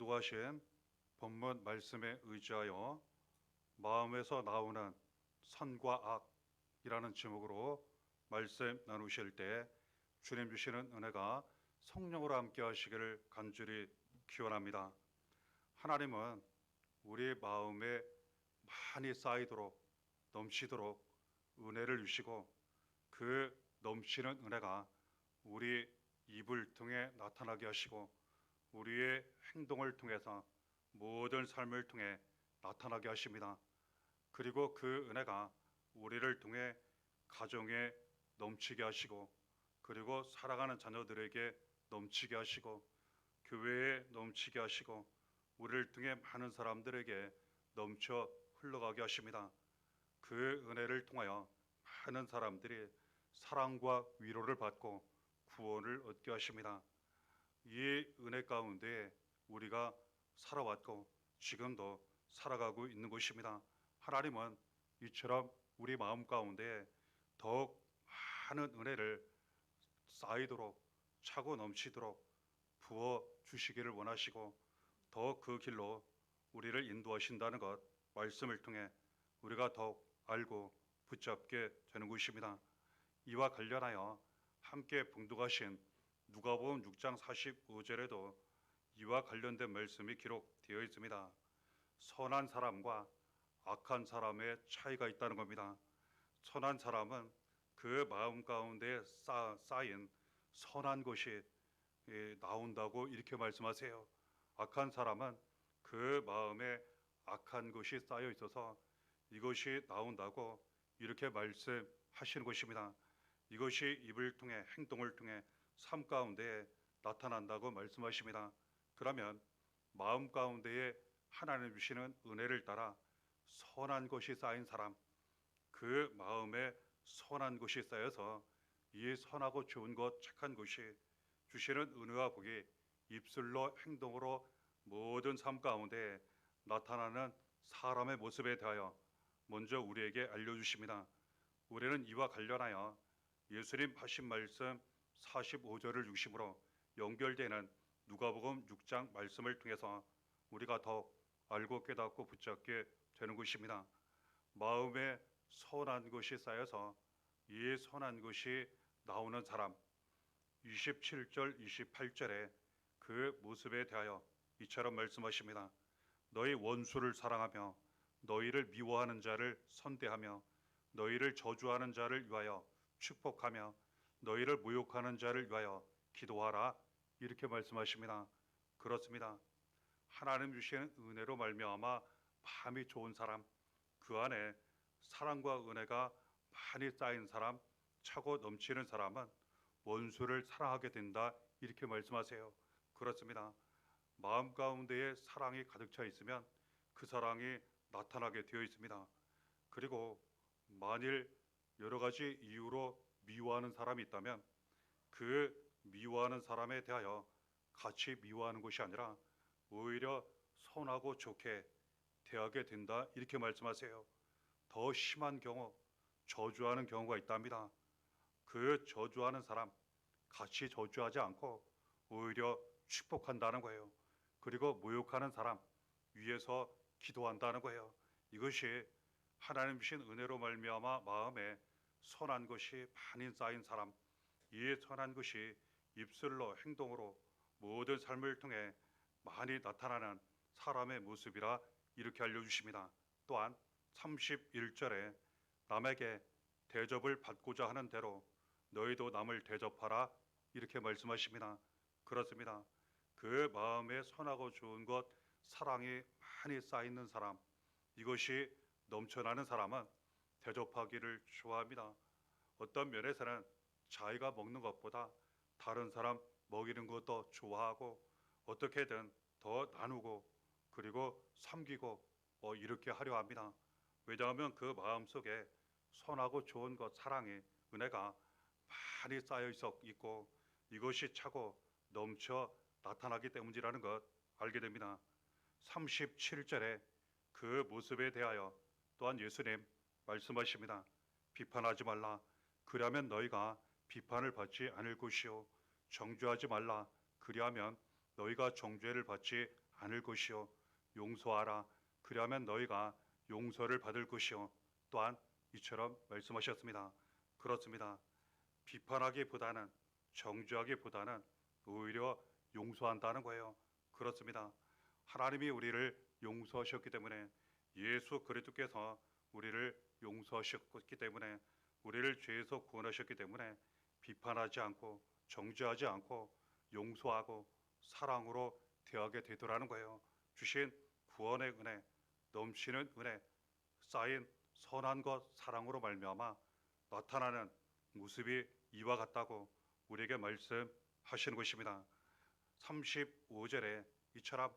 봉독하신 본문 말씀에 의지하여 마음에서 나오는 선과 악이라는 제목으로 말씀 나누실 때 주님 주시는 은혜가 성령으로 함께 하시기를 간절히 기원합니다. 하나님은 우리 마음에 많이 쌓이도록 넘치도록 은혜를 주시고 그 넘치는 은혜가 우리 입을 통해 나타나게 하시고 우리의 행동을 통해서 모든 삶을 통해 나타나게 하십니다. 그리고 그 은혜가 우리를 통해 가정에 넘치게 하시고 그리고 살아가는 자녀들에게 넘치게 하시고 교회에 넘치게 하시고 우리를 통해 많은 사람들에게 넘쳐 흘러가게 하십니다. 그 은혜를 통하여 많은 사람들이 사랑과 위로를 받고 구원을 얻게 하십니다. 이 은혜 가운데 우리가 살아왔고 지금도 살아가고 있는 것입니다. 하나님은 이처럼 우리 마음 가운데 더욱 많은 은혜를 쌓이도록 차고 넘치도록 부어 주시기를 원하시고 더 그 길로 우리를 인도하신다는 것 말씀을 통해 우리가 더욱 알고 붙잡게 되는 것입니다. 이와 관련하여 함께 봉독하신 누가복음 6장 45절에도 이와 관련된 말씀이 기록되어 있습니다. 선한 사람과 악한 사람의 차이가 있다는 겁니다. 선한 사람은 그 마음 가운데 쌓인 선한 것이 나온다고 이렇게 말씀하세요. 악한 사람은 그 마음에 악한 것이 쌓여 있어서 이것이 나온다고 이렇게 말씀하시는 것입니다. 이것이 입을 통해 행동을 통해 삶 가운데 나타난다고 말씀하십니다. 그러면 마음 가운데에 하나님 주시는 은혜를 따라 선한 것이 쌓인 사람, 그 마음에 선한 것이 쌓여서 이 선하고 좋은 것, 착한 것이 주시는 은혜와 복이 입술로 행동으로 모든 삶 가운데 나타나는 사람의 모습에 대하여 먼저 우리에게 알려주십니다. 우리는 이와 관련하여 예수님 하신 말씀 45절을 중심으로 연결되는 누가복음 6장 말씀을 통해서 우리가 더 알고 깨닫고 붙잡게 되는 것입니다. 마음에 선한 것이 쌓여서 이 선한 것이 나오는 사람 27절 28절에 그 모습에 대하여 이처럼 말씀하십니다. 너희 원수를 사랑하며 너희를 미워하는 자를 선대하며 너희를 저주하는 자를 위하여 축복하며 너희를 모욕하는 자를 위하여 기도하라 이렇게 말씀하십니다. 그렇습니다. 하나님 주시는 은혜로 말미암아 마음이 좋은 사람, 그 안에 사랑과 은혜가 많이 쌓인 사람, 차고 넘치는 사람은 원수를 사랑하게 된다 이렇게 말씀하세요. 그렇습니다. 마음 가운데에 사랑이 가득 차 있으면 그 사랑이 나타나게 되어 있습니다. 그리고 만일 여러 가지 이유로 미워하는 사람이 있다면 그 미워하는 사람에 대하여 같이 미워하는 것이 아니라 오히려 선하고 좋게 대하게 된다 이렇게 말씀하세요. 더 심한 경우 저주하는 경우가 있답니다. 그 저주하는 사람 같이 저주하지 않고 오히려 축복한다는 거예요. 그리고 모욕하는 사람 위에서 기도한다는 거예요. 이것이 하나님 주신 은혜로 말미암아 마음에 선한 것이 많이 쌓인 사람, 이 선한 것이 입술로 행동으로 모든 삶을 통해 많이 나타나는 사람의 모습이라 이렇게 알려주십니다. 또한 31절에 남에게 대접을 받고자 하는 대로 너희도 남을 대접하라 이렇게 말씀하십니다. 그렇습니다. 그 마음에 선하고 좋은 것, 사랑이 많이 쌓이는 사람, 이것이 넘쳐나는 사람은 대접하기를 좋아합니다. 어떤 면에서는 자기가 먹는 것보다 다른 사람 먹이는 것도 좋아하고 어떻게든 더 나누고 그리고 섬기고 이렇게 하려 합니다. 왜냐하면 그 마음속에 선하고 좋은 것, 사랑이, 은혜가 많이 쌓여 있고 이것이 차고 넘쳐 나타나기 때문이라는 것 알게 됩니다. 37절에 그 모습에 대하여 또한 예수님 말씀하십니다. 비판하지 말라. 그리하면 너희가 비판을 받지 않을 것이요. 정죄하지 말라. 그리하면 너희가 정죄를 받지 않을 것이요 용서하라. 그리하면 너희가 용서를 받을 것이요. 또한 이처럼 말씀하셨습니다. 그렇습니다. 비판하기보다는 정죄하기보다는 오히려 용서한다는 거예요. 그렇습니다. 하나님이 우리를 용서하셨기 때문에 예수 그리스도께서 우리를 용서하셨기 때문에 우리를 죄에서 구원하셨기 때문에 비판하지 않고 정죄하지 않고 용서하고 사랑으로 대하게 되더라는 거예요. 주신 구원의 은혜, 넘치는 은혜, 쌓인 선한 것 사랑으로 말미암아 나타나는 모습이 이와 같다고 우리에게 말씀하시는 것입니다. 35절에 이처럼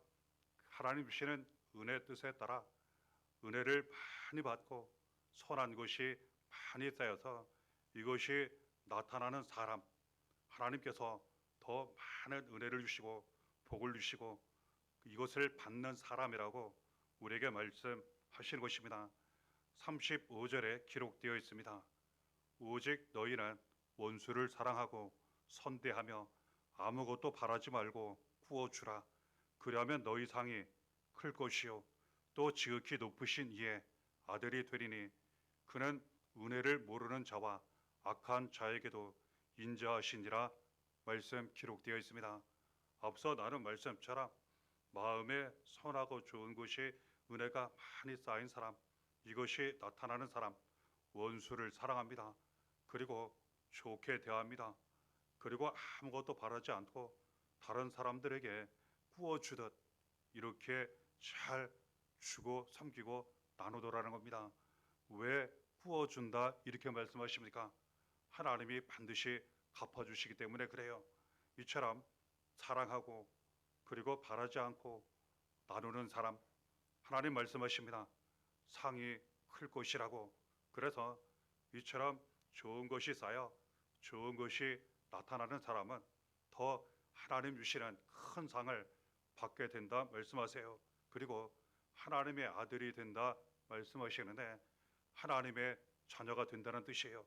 하나님 주시는 은혜 뜻에 따라 은혜를 많이 받고 선한 것이 많이 쌓여서 이것이 나타나는 사람, 하나님께서 더 많은 은혜를 주시고 복을 주시고 이것을 받는 사람이라고 우리에게 말씀하시는 것입니다. 35절에 기록되어 있습니다. 오직 너희는 원수를 사랑하고 선대하며 아무것도 바라지 말고 구워주라. 그러면 너희 상이 클 것이요 또 지극히 높으신 이의 아들이 되리니 그는 은혜를 모르는 자와 악한 자에게도 인자하시니라. 말씀 기록되어 있습니다. 앞서 나눈 말씀처럼 마음에 선하고 좋은 것이 은혜가 많이 쌓인 사람, 이것이 나타나는 사람, 원수를 사랑합니다. 그리고 좋게 대합니다. 그리고 아무것도 바라지 않고 다른 사람들에게 구워주듯 이렇게 잘 주고 섬기고 나누더라는 겁니다. 왜 구워준다 이렇게 말씀하십니까? 하나님이 반드시 갚아주시기 때문에 그래요. 이처럼 사랑하고 그리고 바라지 않고 나누는 사람, 하나님 말씀하십니다. 상이 클 것이라고. 그래서 이처럼 좋은 것이 쌓여 좋은 것이 나타나는 사람은 더 하나님 주시는 큰 상을 받게 된다 말씀하세요. 그리고 하나님의 아들이 된다 말씀하시는데 하나님의 자녀가 된다는 뜻이에요.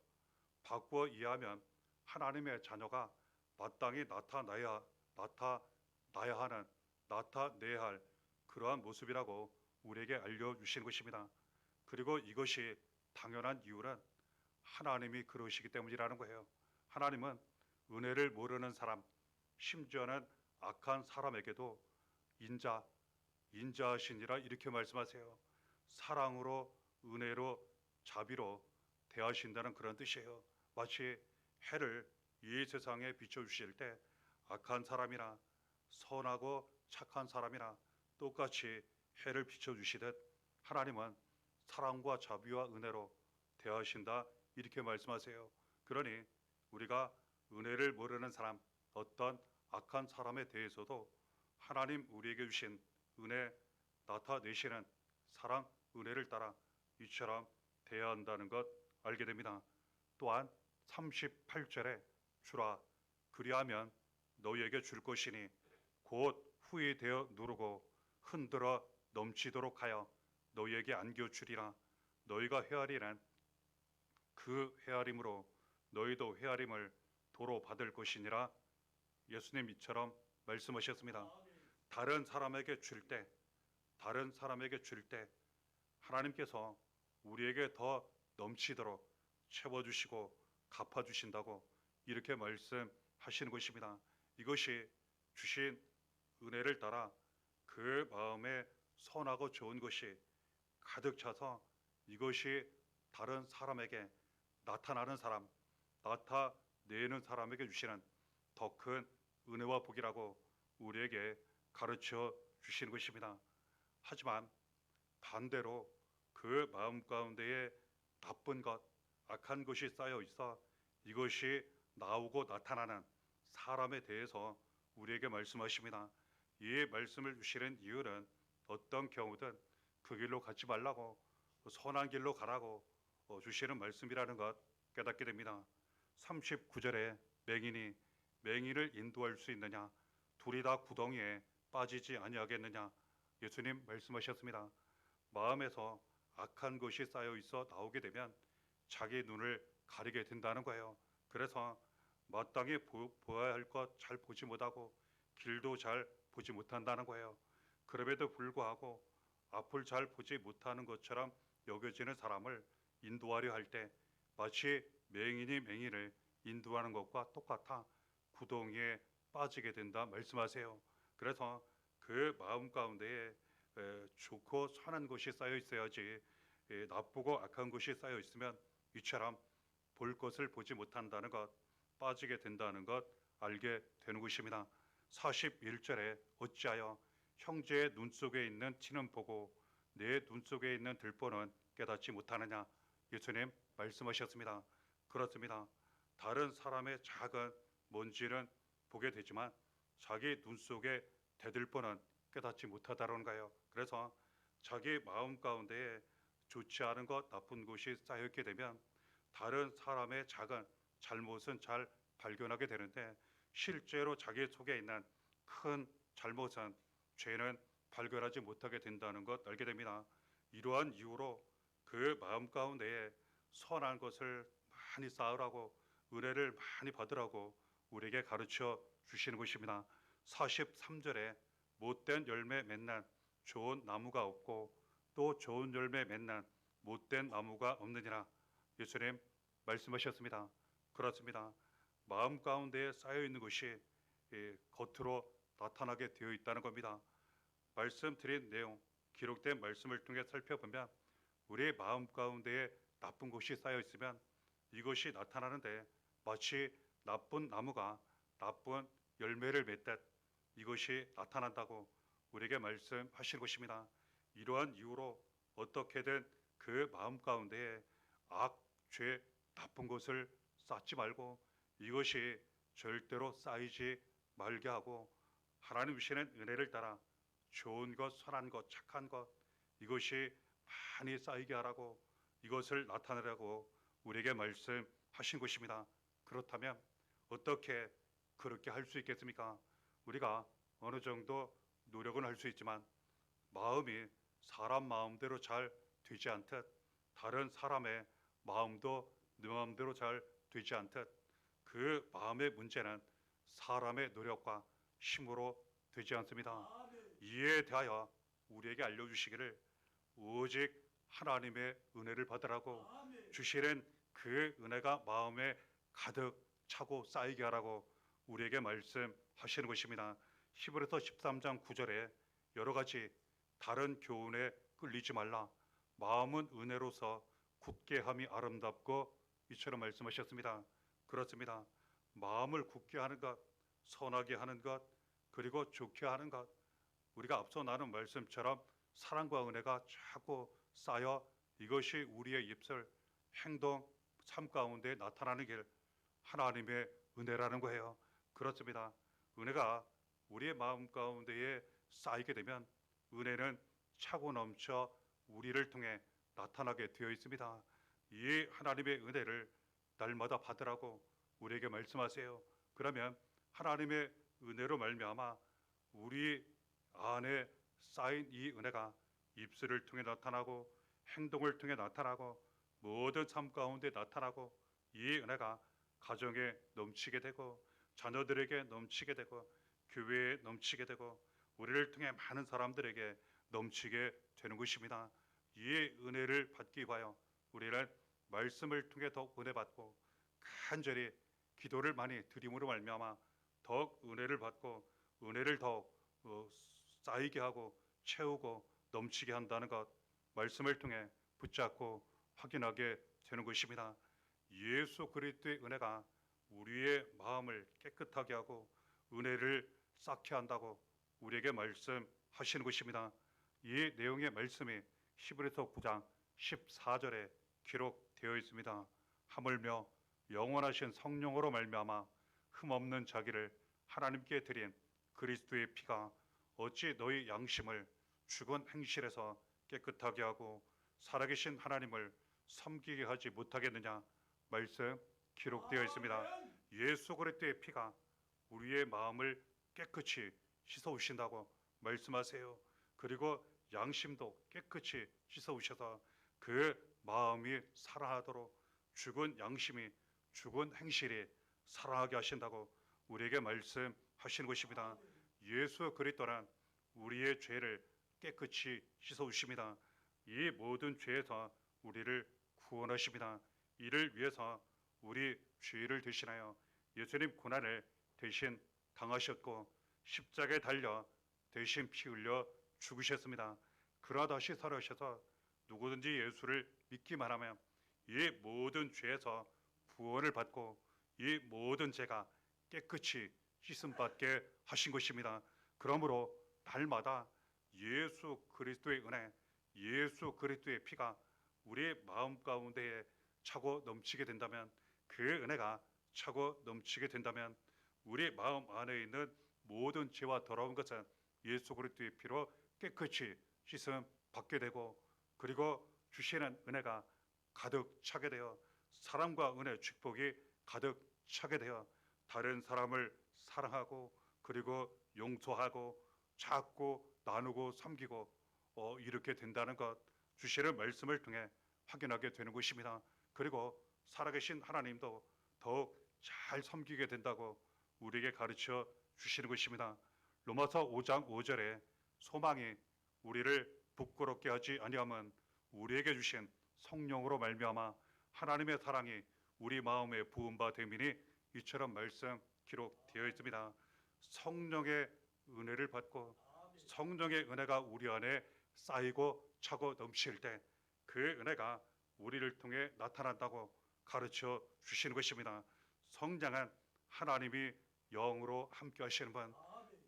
바꾸어 이해하면 하나님의 자녀가 마땅히 나타나야 하는, 나타내야 할 그러한 모습이라고 우리에게 알려주시는 것입니다. 그리고 이것이 당연한 이유는 하나님이 그러시기 때문이라는 거예요. 하나님은 은혜를 모르는 사람, 심지어는 악한 사람에게도 인자하시니라 이렇게 말씀하세요. 사랑으로, 은혜로, 자비로 대하신다는 그런 뜻이에요. 마치 해를 이 세상에 비춰주실 때 악한 사람이나 선하고 착한 사람이나 똑같이 해를 비춰주시듯 하나님은 사랑과 자비와 은혜로 대하신다 이렇게 말씀하세요. 그러니 우리가 은혜를 모르는 사람, 어떤 악한 사람에 대해서도 하나님 우리에게 주신 은혜 나타내시는 사랑, 은혜를 따라 이처럼 대해야 한다는 것 알게 됩니다. 또한 38절에 주라 그리하면 너희에게 줄 것이니 곧 후히 되어 누르고 흔들어 넘치도록 하여 너희에게 안겨주리라. 너희가 헤아리는 그 헤아림으로 너희도 헤아림을 도로 받을 것이니라. 예수님 이처럼 말씀하셨습니다. 다른 사람에게 줄 때 하나님께서 우리에게 더 넘치도록 채워주시고 갚아주신다고 이렇게 말씀하시는 것입니다. 이것이 주신 은혜를 따라 그 마음에 선하고 좋은 것이 가득 차서 이것이 다른 사람에게 나타나는 사람, 나타내는 사람에게 주시는 더 큰 은혜와 복이라고 우리에게 가르쳐 주시는 것입니다. 하지만 반대로 그 마음 가운데에 나쁜 것, 악한 것이 쌓여 있어 이것이 나오고 나타나는 사람에 대해서 우리에게 말씀하십니다. 이 말씀을 주시는 이유는 어떤 경우든 그 길로 가지 말라고 선한 길로 가라고 주시는 말씀이라는 것 깨닫게 됩니다. 39절에 맹인을 인도할 수 있느냐? 둘이 다 구덩이에 빠지지 아니하겠느냐? 예수님 말씀하셨습니다. 마음에서 악한 것이 쌓여 있어 나오게 되면 자기 눈을 가리게 된다는 거예요. 그래서 마땅히 보아야 할 것 잘 보지 못하고 길도 잘 보지 못한다는 거예요. 그럼에도 불구하고 앞을 잘 보지 못하는 것처럼 여겨지는 사람을 인도하려 할 때 마치 맹인이 맹인을 인도하는 것과 똑같아 구덩이에 빠지게 된다 말씀하세요. 그래서 그 마음 가운데에 좋고 선한 것이 쌓여 있어야지 나쁘고 악한 것이 쌓여 있으면 이처럼 볼 것을 보지 못한다는 것, 빠지게 된다는 것 알게 되는 것입니다. 41절에 어찌하여 형제의 눈 속에 있는 티는 보고 내 눈 속에 있는 들보는 깨닫지 못하느냐. 예수님 말씀하셨습니다. 그렇습니다. 다른 사람의 작은 먼지는 보게 되지만 자기 눈 속에 대들보는 깨닫지 못하다는 거예요. 그래서 자기 마음 가운데에 좋지 않은 것, 나쁜 것이 쌓여있게 되면 다른 사람의 작은 잘못은 잘 발견하게 되는데 실제로 자기 속에 있는 큰 잘못은 죄는 발견하지 못하게 된다는 것 알게 됩니다. 이러한 이유로 그 마음 가운데에 선한 것을 많이 쌓으라고 은혜를 많이 받으라고 우리에게 가르쳐 주시는 것입니다. 43절에 못된 열매 맺는 좋은 나무가 없고 또 좋은 열매 맺는 못된 나무가 없느니라. 예수님 말씀하셨습니다. 그렇습니다. 마음 가운데에 쌓여 있는 것이 겉으로 나타나게 되어 있다는 겁니다. 말씀드린 내용, 기록된 말씀을 통해 살펴보면 우리의 마음 가운데에 나쁜 것이 쌓여 있으면 이것이 나타나는데 마치 나쁜 나무가 나쁜 열매를 맺듯 이것이 나타난다고 우리에게 말씀하신 것입니다. 이러한 이유로 어떻게든 그 마음 가운데에 악, 죄, 나쁜 것을 쌓지 말고 이것이 절대로 쌓이지 말게 하고 하나님 주시는 은혜를 따라 좋은 것, 선한 것, 착한 것 이것이 많이 쌓이게 하라고 이것을 나타내라고 우리에게 말씀하신 것입니다. 그렇다면 어떻게 그렇게 할 수 있겠습니까? 우리가 어느 정도 노력은 할 수 있지만 마음이 사람 마음대로 잘 되지 않듯 다른 사람의 마음도 내 마음대로 잘 되지 않듯 그 마음의 문제는 사람의 노력과 힘으로 되지 않습니다. 이에 대하여 우리에게 알려주시기를 오직 하나님의 은혜를 받으라고 주시는 그 은혜가 마음에 가득 차고 쌓이게 하라고 우리에게 말씀하시는 것입니다. 히브리서 13장 9절에 여러 가지 다른 교훈에 끌리지 말라. 마음은 은혜로서 굳게 함이 아름답고 이처럼 말씀하셨습니다. 그렇습니다. 마음을 굳게 하는 것, 선하게 하는 것, 그리고 좋게 하는 것 우리가 앞서 나눈 말씀처럼 사랑과 은혜가 자꾸 쌓여 이것이 우리의 입술, 행동, 삶 가운데 나타나는 길 하나님의 은혜라는 거예요. 그렇습니다. 은혜가 우리의 마음 가운데에 쌓이게 되면 은혜는 차고 넘쳐 우리를 통해 나타나게 되어 있습니다. 이 하나님의 은혜를 날마다 받으라고 우리에게 말씀하세요. 그러면 하나님의 은혜로 말미암아 우리 안에 쌓인 이 은혜가 입술을 통해 나타나고 행동을 통해 나타나고 모든 삶 가운데 나타나고 이 은혜가 가정에 넘치게 되고 자녀들에게 넘치게 되고 교회에 넘치게 되고 우리를 통해 많은 사람들에게 넘치게 되는 것입니다. 이 은혜를 받기 위하여 우리는 말씀을 통해 더욱 은혜 받고 간절히 기도를 많이 드림으로 말미암아 더욱 은혜를 받고 은혜를 더욱 쌓이게 하고 채우고 넘치게 한다는 것 말씀을 통해 붙잡고 확인하게 되는 것입니다. 예수 그리스도의 은혜가 우리의 마음을 깨끗하게 하고 은혜를 쌓게 한다고 우리에게 말씀하시는 것입니다. 이 내용의 말씀이 히브리서 9장 14절에 기록되어 있습니다. 하물며 영원하신 성령으로 말미암아 흠없는 자기를 하나님께 드린 그리스도의 피가 어찌 너희 양심을 죽은 행실에서 깨끗하게 하고 살아계신 하나님을 섬기게 하지 못하겠느냐 말씀 기록되어 있습니다. 예수 그리스도의 피가 우리의 마음을 깨끗이 씻어오신다고 말씀하세요. 그리고 양심도 깨끗이 씻어오셔서 그 마음이 살아나도록 죽은 양심이 죽은 행실이 살아나게 하신다고 우리에게 말씀하시는 것입니다. 예수 그리스도는 우리의 죄를 깨끗이 씻어주십니다. 이 모든 죄에서 우리를 구원하십니다. 이를 위해서 우리 죄를 대신하여 예수님 고난을 대신 당하셨고 십자가에 달려 대신 피 흘려 죽으셨습니다. 그러나 다시 살아오셔서 누구든지 예수를 믿기만 하면 이 모든 죄에서 구원을 받고 이 모든 죄가 깨끗이 씻음받게 하신 것입니다. 그러므로 날마다 예수 그리스도의 은혜, 예수 그리스도의 피가 우리의 마음 가운데에 차고 넘치게 된다면, 그 은혜가 차고 넘치게 된다면 우리 마음 안에 있는 모든 죄와 더러운 것은 예수 그리스도의 피로 깨끗이 씻음 받게 되고, 그리고 주시는 은혜가 가득 차게 되어 사랑과 은혜, 축복이 가득 차게 되어 다른 사람을 사랑하고 그리고 용서하고 찾고 나누고 섬기고 이렇게 된다는 것, 주시는 말씀을 통해 확인하게 되는 것입니다. 그리고 살아계신 하나님도 더욱 잘 섬기게 된다고 우리에게 가르쳐 주시는 것입니다. 로마서 5장 5절에 소망이 우리를 부끄럽게 하지 아니함은 우리에게 주신 성령으로 말미암아 하나님의 사랑이 우리 마음에 부은 바 됨이니, 이처럼 말씀 기록되어 있습니다. 성령의 은혜를 받고 성령의 은혜가 우리 안에 쌓이고 차고 넘칠 때 그 은혜가 우리를 통해 나타난다고 가르쳐 주시는 것입니다. 성장은 하나님이 영으로 함께 하시는 분,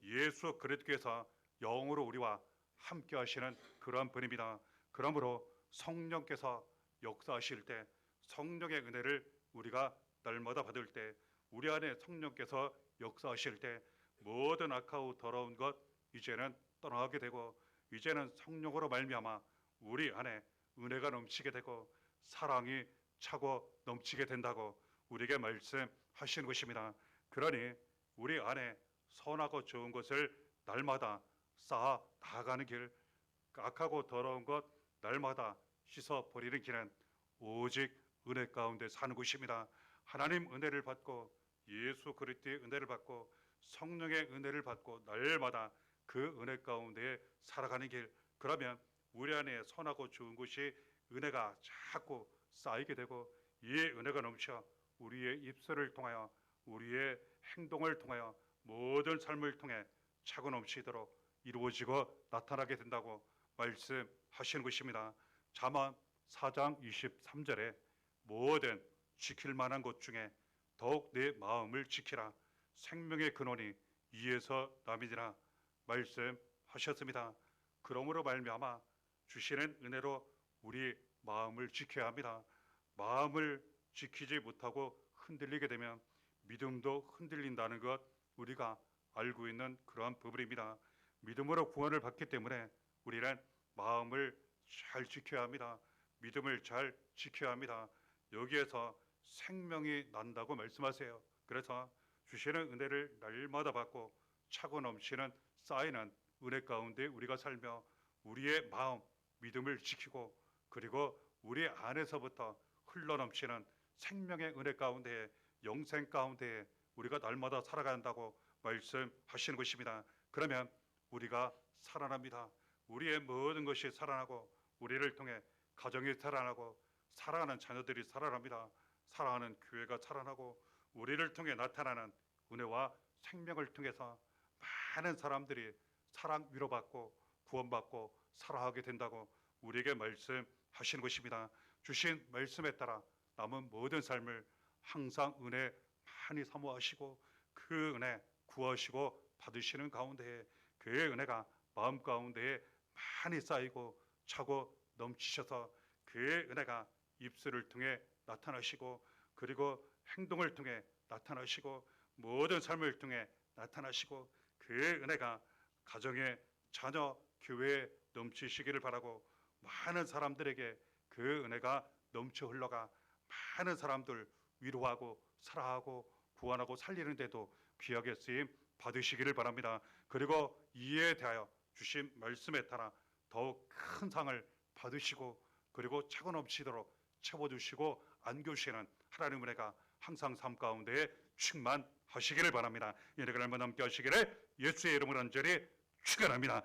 예수 그리스도께서 영으로 우리와 함께 하시는 그러한 분입니다. 그러므로 성령께서 역사하실 때, 성령의 은혜를 우리가 날마다 받을 때, 우리 안에 성령께서 역사하실 때 모든 악하고 더러운 것 이제는 떠나게 되고, 이제는 성령으로 말미암아 우리 안에 은혜가 넘치게 되고 사랑이 차고 넘치게 된다고 우리에게 말씀하시는 것입니다. 그러니 우리 안에 선하고 좋은 것을 날마다 쌓아 나가는 길, 악하고 더러운 것 날마다 씻어 버리는 길은 오직 은혜 가운데 사는 것입니다. 하나님 은혜를 받고 예수 그리스도의 은혜를 받고 성령의 은혜를 받고 날마다 그 은혜 가운데 살아가는 길, 그러면 우리 안에 선하고 좋은 것이 은혜가 자꾸 쌓이게 되고, 이 은혜가 넘쳐 우리의 입술을 통하여 우리의 행동을 통하여 모든 삶을 통해 차고 넘치도록 이루어지고 나타나게 된다고 말씀하시는 것입니다. 잠언 4장 23절에 모든 지킬 만한 것 중에 더욱 내 마음을 지키라, 생명의 근원이 이에서 남이니라 말씀하셨습니다. 그러므로 말미암아 주시는 은혜로 우리 마음을 지켜야 합니다. 마음을 지키지 못하고 흔들리게 되면 믿음도 흔들린다는 것 우리가 알고 있는 그러한 부분입니다. 믿음으로 구원을 받기 때문에 우리는 마음을 잘 지켜야 합니다. 믿음을 잘 지켜야 합니다. 여기에서 생명이 난다고 말씀하세요. 그래서 주시는 은혜를 날마다 받고 차고 넘치는 쌓이는 은혜 가운데 우리가 살며 우리의 마음 믿음을 지키고, 그리고 우리 안에서부터 흘러넘치는 생명의 은혜 가운데 영생 가운데 우리가 날마다 살아간다고 말씀하시는 것입니다. 그러면 우리가 살아납니다. 우리의 모든 것이 살아나고 우리를 통해 가정이 살아나고 사랑하는 자녀들이 살아납니다. 사랑하는 교회가 살아나고 우리를 통해 나타나는 은혜와 생명을 통해서 많은 사람들이 사랑 위로받고 구원받고 살아가게 된다고 우리에게 말씀하시는 것입니다. 주신 말씀에 따라 남은 모든 삶을 항상 은혜 많이 사모하시고 그 은혜 구하시고 받으시는 가운데에 그 은혜가 마음 가운데에 많이 쌓이고 차고 넘치셔서 그 은혜가 입술을 통해 나타나시고, 그리고 행동을 통해 나타나시고, 모든 삶을 통해 나타나시고, 그 은혜가 가정에, 자녀, 교회에 넘치시기를 바라고, 많은 사람들에게 그 은혜가 넘쳐 흘러가 많은 사람들 위로하고 사랑하고 구원하고 살리는 데도 귀하게 쓰임 받으시기를 바랍니다. 그리고 이에 대하여 주신 말씀에 따라 더욱 큰 상을 받으시고, 그리고 차고 넘치도록 채워주시고 안겨주시는 하나님 은혜가 항상 삶 가운데 충만하시기를 바랍니다. 이 은혜가 날마다 함께 하시기를 예수의 이름으로 간절히 축원합니다.